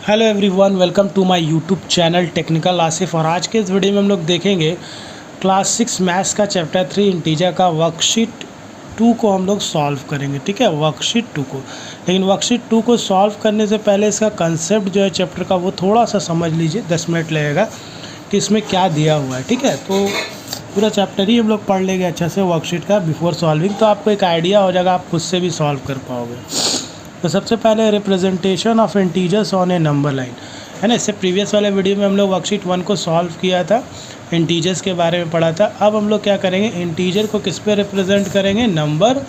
Hello everyone, welcome to my YouTube channel technical Asif. और आज के इस वीडियो में हम लोग देखेंगे क्लास 6 मैथ्स का चैप्टर 3 इंटीजर का वर्कशीट 2 को हम लोग सॉल्व करेंगे। ठीक है, वर्कशीट 2 को। लेकिन वर्कशीट 2 को सॉल्व करने से पहले इसका कंसेप्ट जो है चैप्टर का वो थोड़ा सा समझ लीजिए, 10 मिनट लगेगा कि इसमें क्या दिया हुआ है। ठीक है, तो पूरा चैप्टर ही हम लोग पढ़ लेंगे अच्छे से वर्कशीट का बिफोर सॉल्विंग, तो आपको एक आइडिया हो जाएगा, आप खुद से भी सॉल्व कर पाओगे। तो सबसे पहले representation of integers on A number line है ना। इससे प्रीवियस वाले वीडियो में हम लोग वर्कशीट 1 को सॉल्व किया था, इंटीजर्स के बारे में पढ़ा था। अब हम लोग क्या करेंगे, इंटीजर को किस पे रिप्रेजेंट करेंगे, नंबर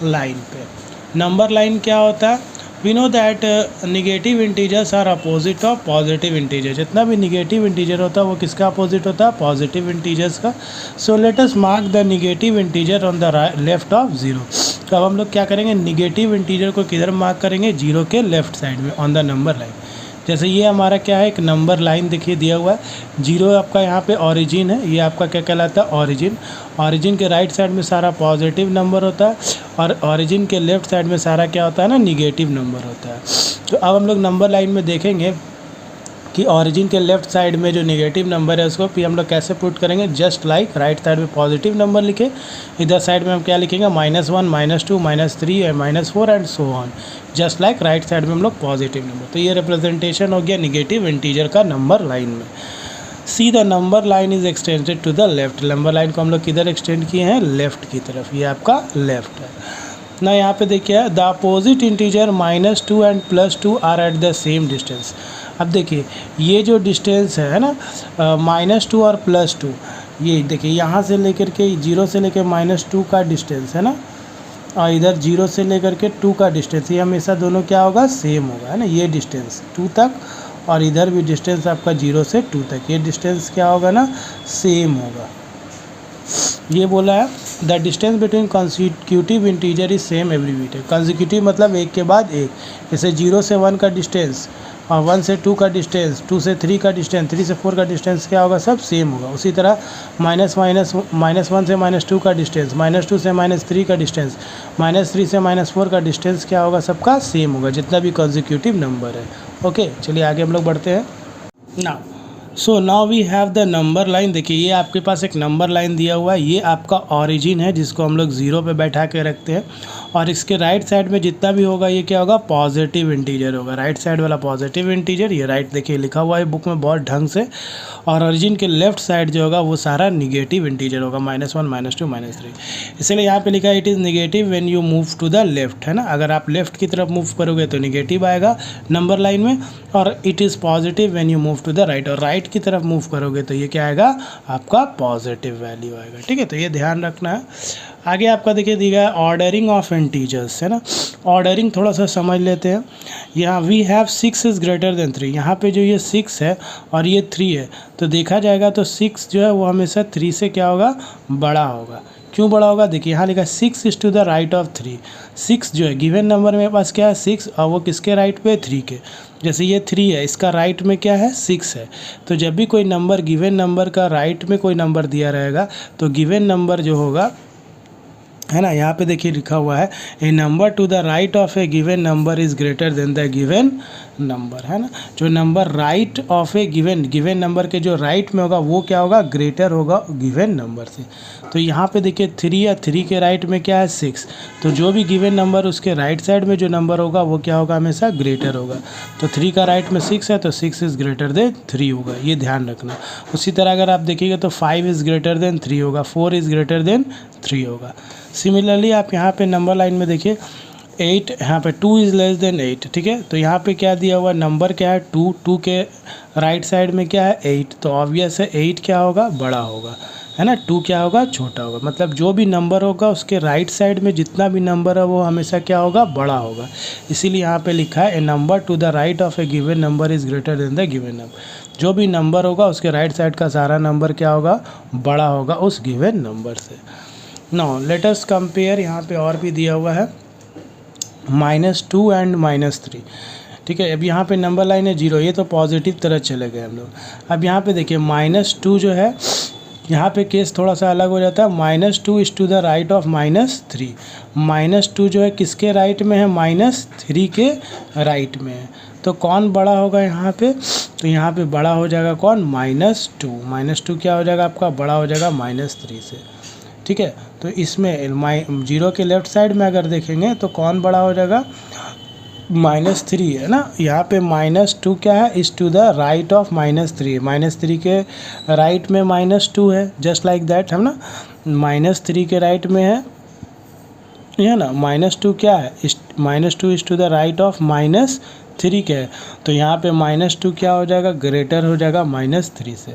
लाइन पे। नंबर लाइन क्या होता है, we know that negative integers are opposite of positive integer. जितना भी निगेटिव इंटीजर होता है वो किसका अपोजिट होता है, पॉजिटिव इंटीजर्स का। So let us mark the negative integer on the left of 0। तो अब हम लोग क्या करेंगे, निगेटिव इंटीजर को किधर मार्क करेंगे, 0 के लेफ्ट साइड में ऑन द नंबर लाइन। जैसे ये हमारा क्या है, एक नंबर लाइन देखिए दिया हुआ है। 0 आपका यहाँ पे ओरिजिन है, ये आपका क्या कहलाता है, ओरिजिन। ओरिजिन के राइट साइड में सारा पॉजिटिव नंबर होता है और ओरिजिन के लेफ्ट साइड में सारा क्या होता है ना, निगेटिव नंबर होता है। तो अब हम लोग नंबर लाइन में देखेंगे कि ओरिजिन के लेफ्ट साइड में जो नेगेटिव नंबर है उसको फिर हम लोग कैसे पुट करेंगे, जस्ट लाइक राइट साइड में पॉजिटिव नंबर लिखे, इधर साइड में हम क्या लिखेंगे, -1 -2 -3 -4 and so on, just like right side में हम लोग पॉजिटिव नंबर। तो ये रिप्रेजेंटेशन हो गया निगेटिव इंटीजर का नंबर लाइन में। See the number line is extended to the left. Number line को हम लोग किधर एक्सटेंड किए हैं, लेफ्ट की तरफ, ये आपका लेफ्ट है ना। यहाँ पे देखिए the opposite integer -2 and +2 are at the same distance. अब देखिए ये जो डिस्टेंस है ना, -2 और +2, ये देखिए यहाँ से लेकर के 0 से लेकर -2 का डिस्टेंस है ना, और इधर 0 से लेकर के 2 का डिस्टेंस, ये हमेशा दोनों क्या होगा, सेम होगा, है ना। ये डिस्टेंस 2 तक और इधर भी डिस्टेंस आपका 0 से 2 तक, ये डिस्टेंस क्या होगा ना, सेम होगा। ये बोला है the distance between consecutive integer is same everywhere. Consecutive मतलब एक के बाद एक, जैसे 0 से 1 का डिस्टेंस और 1 से 2 का डिस्टेंस, 2 से 3 का डिस्टेंस, 3 से 4 का डिस्टेंस क्या होगा, सब सेम होगा। उसी तरह -1 से -2 का डिस्टेंस, -2 से -3 का डिस्टेंस, -3 से -4 का डिस्टेंस क्या होगा, सबका सेम होगा, जितना भी कंसेक्यूटिव नंबर है। ओके, चलिए आगे हम लोग बढ़ते हैं ना। So now we have the number line. देखिए ये आपके पास एक नंबर लाइन दिया हुआ है, ये आपका ओरिजिन है जिसको हम लोग 0 पे बैठा के रखते हैं, और इसके राइट साइड में जितना भी होगा ये क्या होगा, पॉजिटिव इंटीजर होगा। राइट साइड वाला पॉजिटिव इंटीजर, ये राइट देखिए लिखा हुआ है बुक में बहुत ढंग से। और ओरिजिन के लेफ्ट साइड जो होगा वो सारा निगेटिव इंटीजर होगा, -1 -2 -3। इसलिए यहाँ पे लिखा है it is negative when you move to the left, है ना। अगर आप लेफ्ट की तरफ मूव करोगे तो निगेटिव आएगा नंबर लाइन में, और it is positive when you move to the right, और राइट की तरफ मूव करोगे तो ये क्या आएगा, आपका पॉजिटिव वैल्यू आएगा। ठीक है, तो ये ध्यान रखना है। आगे आपका देखिए दिया है ऑर्डरिंग ऑफ इंटीजर्स, है ना। ऑर्डरिंग थोड़ा सा समझ लेते हैं। यहाँ we have 6 is greater than 3, यहाँ पे जो ये 6 है और ये 3 है, तो देखा जाएगा तो 6 जो है वो हमेशा 3 से क्या होगा, बड़ा होगा। क्यों बड़ा होगा, देखिए यहाँ लिखा 6 is to the right of 3। 6 जो है गिवन नंबर मेरे पास क्या है, 6, और वो किसके राइट पे, 3 के। जैसे ये 3 है, इसका राइट में क्या है, 6 है। तो जब भी कोई नंबर गिवन नंबर का राइट में कोई नंबर दिया रहेगा तो गिवन नंबर जो होगा, है ना, यहाँ पे देखिए लिखा हुआ है a number to the right of a given number is greater than the given number, है ना। जो number right of a given number के जो राइट में होगा वो क्या होगा, ग्रेटर होगा गिवन नंबर से। तो यहाँ पे देखिए 3 है, 3 के राइट में क्या है, 6। तो जो भी गिवन नंबर उसके राइट साइड में जो नंबर होगा वो क्या होगा, हमेशा ग्रेटर होगा। तो 3 का राइट में 6 है तो 6 इज़ ग्रेटर देन 3 होगा, ये ध्यान रखना। उसी तरह अगर आप देखिएगा तो 5 इज़ ग्रेटर देन 3 होगा, 4 इज़ ग्रेटर देन 3 होगा। सिमिलरली आप यहाँ पे नंबर लाइन में देखिए 8, यहाँ पे 2 इज़ लेस देन 8। ठीक है, तो यहाँ पे क्या दिया हुआ नंबर क्या है, 2 के राइट साइड में क्या है, 8, तो ऑब्वियस है 8 क्या होगा, बड़ा होगा, है ना। 2 क्या होगा, छोटा होगा। मतलब जो भी नंबर होगा उसके राइट साइड में जितना भी नंबर है वो हमेशा क्या होगा, बड़ा होगा। इसीलिए यहाँ पे लिखा है a number to the right of a given number is greater than the given number. जो भी नंबर होगा उसके राइट साइड का सारा नंबर क्या होगा, बड़ा होगा उस गिवन नंबर से। नाउ लेट अस कंपेयर, यहाँ पे और भी दिया हुआ है -2 एंड -3। ठीक है, अब यहाँ पे नंबर लाइन है 0, ये तो पॉजिटिव तरह चले गए हम लोग। अब यहाँ पे देखिए -2 जो है, यहाँ पे केस थोड़ा सा अलग हो जाता है। -2 is to the right of -3। -2 जो है किसके राइट में है, -3 के राइट में है। तो कौन बड़ा होगा यहाँ पे, तो यहाँ पे बड़ा हो जाएगा कौन, -2। -2 क्या हो जाएगा आपका, बड़ा हो जाएगा -3 से, ठीक है। तो इसमें 0 के लेफ्ट साइड में अगर देखेंगे तो कौन बड़ा हो जाएगा, -3 है ना। यहाँ पे -2 क्या है, is to the right of -3, -3 के राइट में -2 है, जस्ट लाइक दैट है ना, -3 के राइट में है ना। -2 क्या है, -2 is to the right of -3 के है, तो यहाँ पे -2 क्या हो जाएगा, ग्रेटर हो जाएगा -3 से,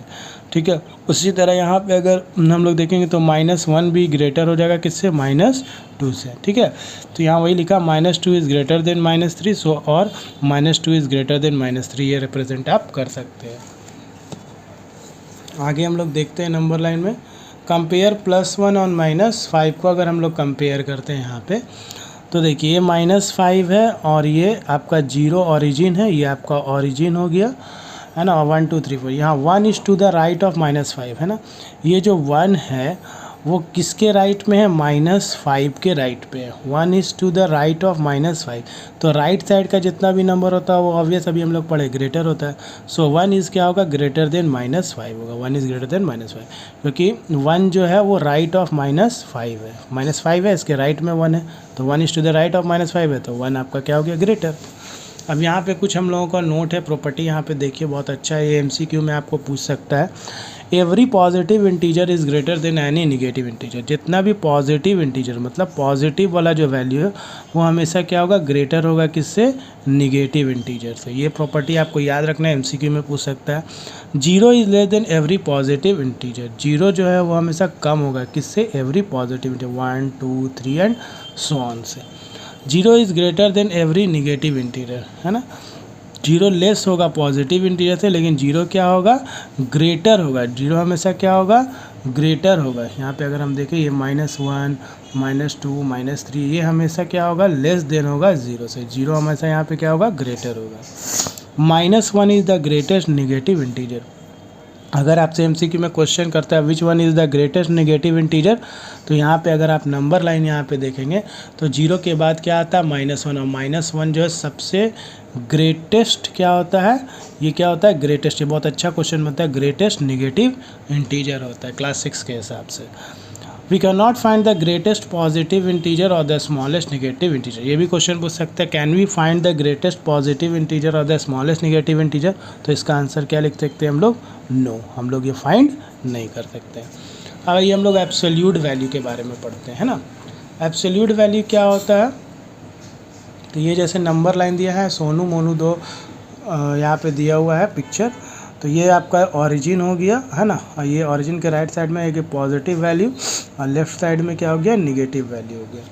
ठीक है। उसी तरह यहाँ पे अगर हम लोग देखेंगे तो -1 भी ग्रेटर हो जाएगा किससे, -2 से, ठीक है। तो यहाँ वही लिखा -2 इज़ ग्रेटर देन -3, सो और -2 इज़ ग्रेटर देन -3, ये रिप्रेजेंट आप कर सकते हैं। आगे हम लोग देखते हैं नंबर लाइन में, कंपेयर +1 और -5 को अगर हम लोग कंपेयर करते हैं यहाँ पे, तो देखिए ये -5 है और ये आपका 0 ऑरिजिन है, ये आपका ऑरिजिन हो गया है ना, 1 2 3 4, यहाँ 1 is to the right of -5 है ना। ये जो 1 है वो किसके राइट में है, -5 के राइट पे है, 1 is to the right of -5, तो राइट साइड का जितना भी नंबर होता है वो ऑब्वियस अभी हम लोग पढ़े ग्रेटर होता है, सो 1 इज़ क्या होगा, ग्रेटर देन -5 होगा, 1 इज़ ग्रेटर देन -5, क्योंकि 1 जो है वो राइट ऑफ -5 है, -5 है इसके राइट में 1 है, तो 1 is to the right of -5 है, तो 1 आपका क्या हो गया, ग्रेटर। अब यहाँ पे कुछ हम लोगों का नोट है, प्रॉपर्टी यहाँ पे देखिए बहुत अच्छा है, ये MCQ में आपको पूछ सकता है। Every positive integer is greater then any negative integer, जितना भी पॉजिटिव इंटीजर मतलब पॉजिटिव वाला जो वैल्यू है वो हमेशा क्या होगा, ग्रेटर होगा किससे, निगेटिव इंटीजर से। ये प्रॉपर्टी आपको याद रखना है, MCQ में पूछ सकता है। 0 is less than every positive integer, 0 जो है वो हमेशा कम होगा किससे, every positive integer, 1 2 3 and so on से। 0 is greater then every negative integer है ना, 0 लेस होगा पॉजिटिव इंटीजर से, लेकिन 0 क्या होगा, ग्रेटर होगा, 0 हमेशा क्या होगा, ग्रेटर होगा। यहाँ पे अगर हम देखें ये -1 -2 -3 ये हमेशा क्या होगा, लेस देन होगा 0 से, 0 हमेशा यहाँ पे क्या होगा, ग्रेटर होगा। -1 is the greatest negative integer, अगर आपसे MCQ में क्वेश्चन करता है which one is the greatest negative integer, तो यहाँ पे अगर आप नंबर लाइन यहाँ पे देखेंगे तो 0 के बाद क्या आता है, -1, और -1 जो है सबसे ग्रेटेस्ट क्या होता है, ये क्या होता है, ग्रेटेस्ट, ये बहुत अच्छा क्वेश्चन बनता है, ग्रेटेस्ट नेगेटिव इंटीजर होता है क्लास 6 के हिसाब से। We can not find the greatest positive integer और द स्मॉलेस्ट नेगेटिव इंटीजर, ये भी क्वेश्चन पूछ सकते हैं, can we find the greatest positive integer और द स्मॉलेस्ट नेगेटिव इंटीजर, तो इसका आंसर क्या लिख सकते हैं हम लोग, नो, हम लोग ये फाइंड नहीं कर सकते। अब ये हम लोग एब्सोल्यूट वैल्यू के बारे में पढ़ते हैं ना। एब्सोल्यूट वैल्यू क्या होता है, तो ये जैसे नंबर लाइन दिया है, सोनू मोनू 2 यहाँ पे दिया हुआ है पिक्चर, तो ये आपका ओरिजिन हो गया है ना, और ये ओरिजिन के राइट साइड में एक पॉजिटिव वैल्यू और लेफ्ट साइड में क्या हो गया, निगेटिव वैल्यू हो गया।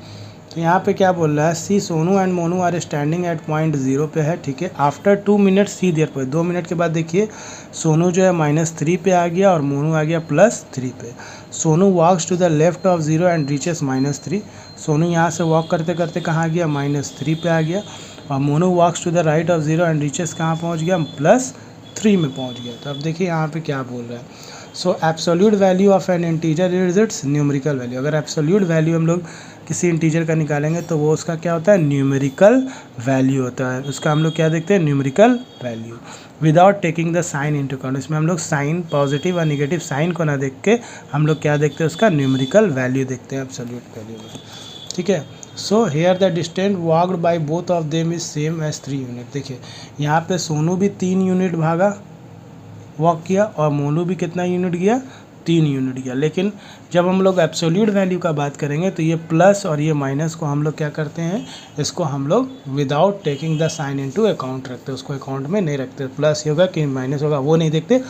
तो यहाँ पे क्या बोल रहा है, see Sonu and Monu are standing at point 0 पे है, ठीक है। आफ्टर 2 मिनट सी देयर पर, 2 मिनट के बाद देखिए सोनू जो है -3 पे आ गया और मोनू आ गया +3 पे। Sonu walks to the left of 0 and reaches -3, Sonu यहाँ से वॉक करते करते कहाँ गया, -3 पे आ गया, और Monu walks to the right of 0 and reaches कहाँ पहुँच गया, +3 में पहुँच गया। तो अब देखिए यहाँ पे क्या बोल रहा है, सो absolute value of N integer is it's numerical value, अगर एब्सोल्यूट वैल्यू हम लोग किसी इंटीजर का निकालेंगे तो वो उसका क्या होता है, न्यूमेरिकल वैल्यू होता है, उसका हम लोग क्या देखते हैं, numerical value, without taking the sign into account, इसमें हम लोग साइन पॉजिटिव और नेगेटिव साइन को ना देख के हम लोग क्या देखते हैं, उसका न्यूमेरिकल वैल्यू देखते हैं एब्सोल्यूट वैल्यू में, ठीक है। So here the distance walked by both of them is same as 3 unit, देखिए यहाँ पे सोनू भी 3 यूनिट भागा वॉक किया और मोनू भी कितना यूनिट गया, 3 यूनिट गया, लेकिन जब हम लोग एब्सोल्यूट वैल्यू का बात करेंगे तो ये प्लस और ये माइनस को हम लोग क्या करते हैं, इसको हम लोग without taking the sign into account रखते हैं, उसको अकाउंट में नहीं रखते, प्लस होगा कि माइनस होगा वो नहीं देखते,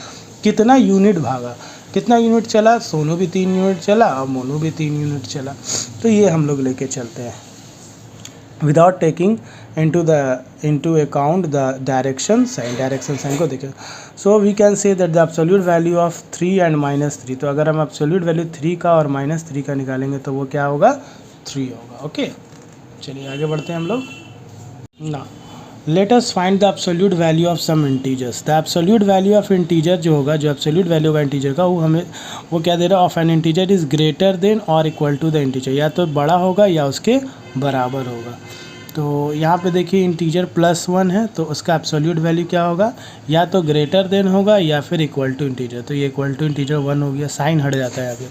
कितना यूनिट भागा, कितना यूनिट चला, सोनू भी 3 यूनिट चला और मोनू भी 3 यूनिट चला, तो ये हम लोग लेके चलते हैं without taking into account the direction sign को देखें। So we can say that the absolute value of 3 and -3, तो अगर हम एब्सोल्यूट वैल्यू 3 का और -3 का निकालेंगे तो वो क्या होगा, 3 होगा, ओके। चलिए आगे बढ़ते हैं हम लोग ना। Let us find the absolute value of some integers, the absolute value of integer जो होगा, जो एब्सोल्यूट वैल्यू होगा इंटीजर का, वो हमें वो क्या दे रहा है, of N integer is greater then और इक्वल टू द इंटीजर, या तो बड़ा होगा या उसके बराबर होगा। तो यहाँ पे देखिए इंटीजर +1 है तो उसका एब्सोल्यूट वैल्यू क्या होगा, या तो ग्रेटर देन होगा या फिर इक्वल टू इंटीजर। तो ये इक्वल टू इंटीजर 1 हो गया, साइन हट जाता है यहाँ पे।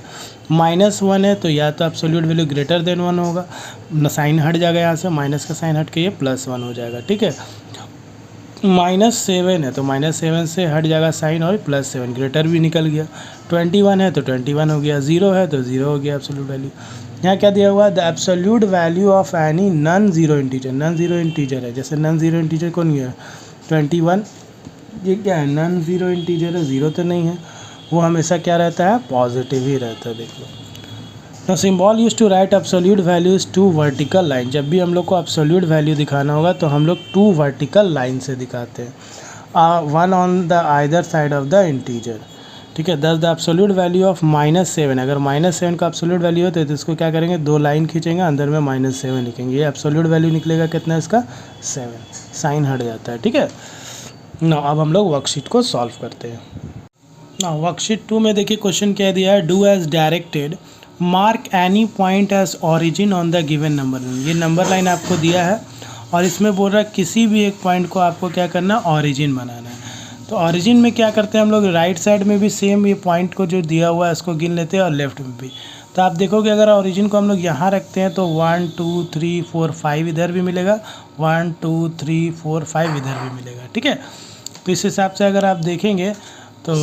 -1 है तो या तो एब्सोल्यूट वैल्यू ग्रेटर देन 1 होगा, साइन हट जाएगा यहाँ से, माइनस का साइन हट के ये +1 हो जाएगा, ठीक है। -7 है तो -7 से हट जाएगा साइन और +7 ग्रेटर भी निकल गया। 21 है तो 21 हो गया, 0 है तो 0 हो गया एब्सोल्यूट वैल्यू। यहाँ क्या दिया हुआ, the absolute value of any non zero integer, non zero integer है, जैसे नॉन ज़ीरो इंटीजर कौन है 21, ये क्या है नॉन ज़ीरो इंटीजर है, ज़ीरो तो नहीं है, वो हमेशा क्या रहता है, पॉजिटिव ही रहता है। देख लो, no symbol use to write absolute values to vertical line, जब भी हम लोग को एब्सोल्यूट वैल्यू दिखाना होगा तो हम लोग 2 वर्टिकल लाइन से दिखाते हैं, 1 on the either side of the integer, ठीक है। दस द एब्सोल्यूट वैल्यू ऑफ -7, अगर -7 का एब्सोल्यूट वैल्यू होता है तो इसको क्या करेंगे, 2 लाइन खींचेंगे, अंदर में -7 लिखेंगे, ये एब्सोल्यूट वैल्यू निकलेगा कितना इसका 7, साइन हट जाता है, ठीक है ना। अब हम लोग वर्कशीट को सॉल्व करते हैं ना। वर्कशीट 2 में देखिए क्वेश्चन क्या दिया है, do as directed, mark any point as origin on the given number line. ये नंबर लाइन आपको दिया है और इसमें बोल रहा है किसी भी एक पॉइंट को आपको क्या करना, ऑरिजिन बनाना है। तो ऑरिजिन में क्या करते हैं हम लोग, राइट साइड में भी सेम ये पॉइंट को जो दिया हुआ है इसको गिन लेते हैं और लेफ्ट में भी। तो आप देखोगे अगर ऑरिजिन को हम लोग यहाँ रखते हैं तो 1 2 3 4 5 इधर भी मिलेगा, 1 2 3 4 5 इधर भी मिलेगा, ठीक है। तो इस हिसाब से अगर आप देखेंगे तो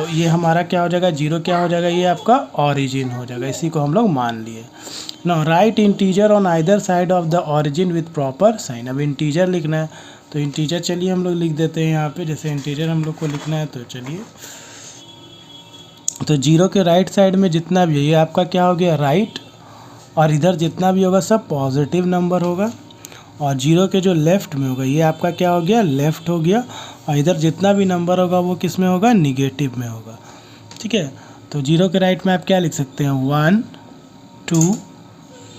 ये हमारा क्या हो जाएगा, 0 क्या हो जाएगा, ये आपका ऑरिजिन हो जाएगा, इसी को हम लोग मान लिए। Now write integer on either side of the origin with proper sign. अब इंटीजर लिखना है तो इंटीजर चलिए हम लोग लिख देते हैं यहाँ पे, जैसे इंटीजर हम लोग को लिखना है तो चलिए, तो 0 के राइट साइड में जितना भी है ये आपका क्या हो गया, राइट, और इधर जितना भी होगा सब पॉजिटिव नंबर होगा, और 0 के जो लेफ़्ट में होगा ये आपका क्या हो गया, लेफ़्ट हो गया, और इधर जितना भी नंबर होगा वो किस में होगा, निगेटिव में होगा, ठीक है। तो 0 के राइट में आप क्या लिख सकते हैं, 1 2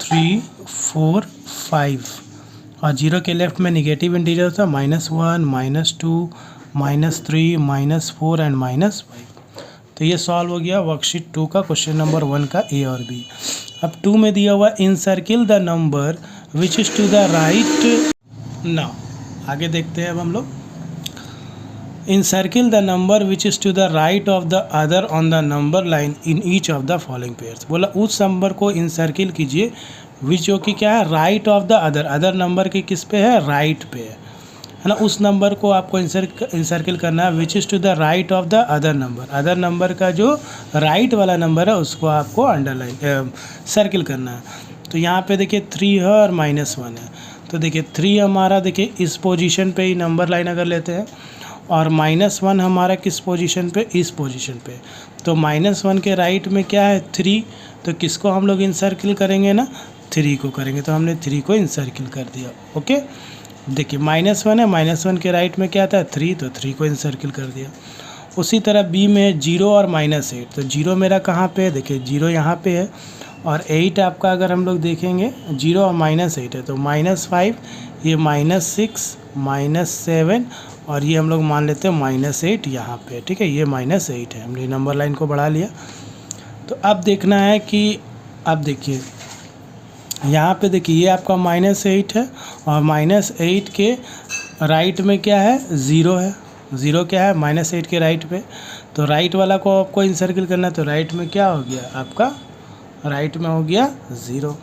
3 4 5, और 0 के लेफ्ट में निगेटिव इंटीजर था -1 -2 -3 -4 एंड -5। तो ये सॉल्व हो गया वर्कशीट 2 का क्वेश्चन नंबर 1 का ए और बी। अब 2 में दिया हुआ encircle the number which is to the right, now आगे देखते हैं अब हम लोग, encircle the number which is to the right of the other on the number line in each of the following pairs. बोला उस number को इन circle कीजिए विच जो कि क्या है, right of the other, other number के किस पे है, राइट पे है ना। उस नंबर को आपको इंसर्किल करना है which is to the right of the other number, other number का जो राइट वाला नंबर है उसको आपको अंडरलाइन सर्किल करना है। तो यहाँ पे देखिए 3 है और -1 है, तो देखिए 3 हमारा देखिए इस पोजीशन पे ही नंबर लाइन अगर लेते हैं, और -1 हमारा किस पोजीशन पे, इस पोजीशन पे। तो -1 के राइट में क्या है, 3, तो किसको हम लोग इंसर्किल करेंगे ना, 3 को करेंगे, तो हमने 3 को इंसर्किल कर दिया, ओके। देखिए -1 है, -1 के राइट में क्या था, 3, तो 3 को इंसर्किल कर दिया। उसी तरह बी में 0 और -8, तो 0 मेरा कहाँ पे है, देखिए 0 यहाँ पे है, और 8 आपका अगर हम लोग देखेंगे 0 और -8 है, तो -5, ये -6 -7, और ये हम लोग मान लेते हैं -8 यहाँ पे, ठीक है, ये -8 है, हमने नंबर लाइन को बढ़ा लिया। तो अब देखना है कि, अब देखिए यहाँ पे देखिए ये आपका -8 है, और -8 के राइट में क्या है, 0 है, 0 क्या है, -8 के राइट पे, तो राइट वाला को आपको इंसर्किल करना है, तो राइट में क्या हो गया आपका, राइट में हो गया 0,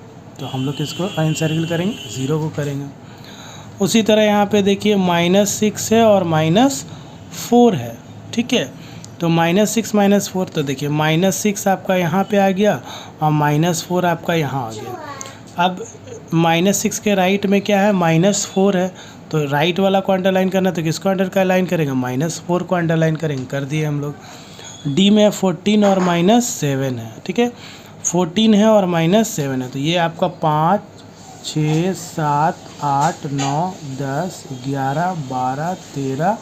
तो हम लोग इसको इंसर्किल करेंगे, 0 को करेंगे। उसी तरह यहाँ पे देखिए -6 है और -4 है, ठीक है, तो -6 -4, तो देखिए -6 आपका यहाँ पे आ गया और -4 आपका यहाँ आ गया। अब -6 के राइट में क्या है, -4 है, तो राइट वाला को अंडरलाइन करना, तो किसको अंडरलाइन करेंगे, -4 को अंडरलाइन करेंगे, कर दिए हम लोग। डी में 14 और -7 है, ठीक है, 14 है और -7 है, तो ये आपका 5 6 7 8 9 10 11 12 13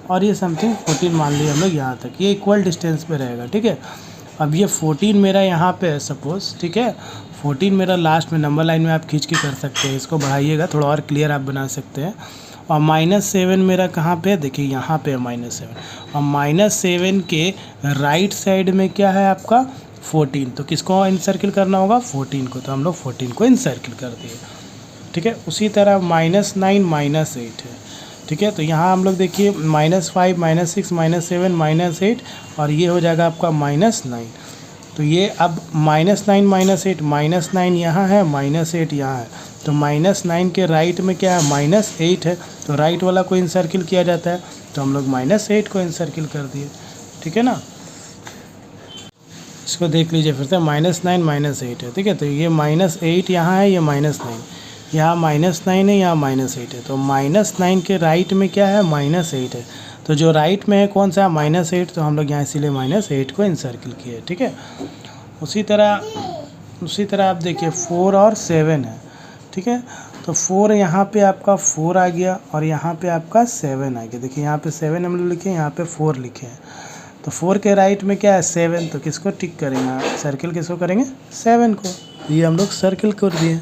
और ये समथिंग 14 मान लिया हम लोग यहाँ तक, ये इक्वल डिस्टेंस पे रहेगा, ठीक है। अब ये 14 मेरा यहाँ पे है सपोज, ठीक है, 14 मेरा लास्ट में नंबर लाइन में आप खींच के कर सकते हैं, इसको बढ़ाइएगा थोड़ा और क्लियर आप बना सकते हैं। और -7 मेरा कहाँ पे है, देखिए यहाँ पे है -7, और -7 के राइट साइड में क्या है आपका 14, तो किसको इंसर्किल करना होगा, 14 को, तो हम लोग 14 को इंसर्किल कर दिए। ठीक है। उसी तरह -9 -8 है, ठीक है। तो यहाँ हम लोग देखिए -5 -6 -7 -8 और ये हो जाएगा आपका -9। तो ये अब -9 -8 -9 यहाँ है, -8 यहाँ है, तो -9 के राइट में क्या है, -8 है, तो राइट वाला को इनसर्किल किया जाता है, तो हम लोग -8 को इनसर्किल कर दिए, ठीक है ना। इसको देख लीजिए फिर से, -9 -8 है, ठीक है। तो ये -8 यहाँ है, ये -9 यहाँ -9 है, यहाँ -8 है, तो -9 के राइट में क्या है, -8 है, तो जो राइट में है कौन सा, -8, तो हम लोग यहाँ इसीलिए -8 को इनसर्किल किए, ठीक है। उसी तरह आप देखिए 4 और 7 है, ठीक है। तो 4 यहाँ पे आपका 4 आ गया और यहाँ पे आपका 7 आ गया। देखिए यहाँ पे 7 हम लोग लिखे, यहाँ पे 4 लिखे हैं, तो 4 के राइट में क्या है, 7, तो किसको टिक करेंगे, सर्किल किसको करेंगे, 7 को, ये हम लोग सर्किल कर दिए।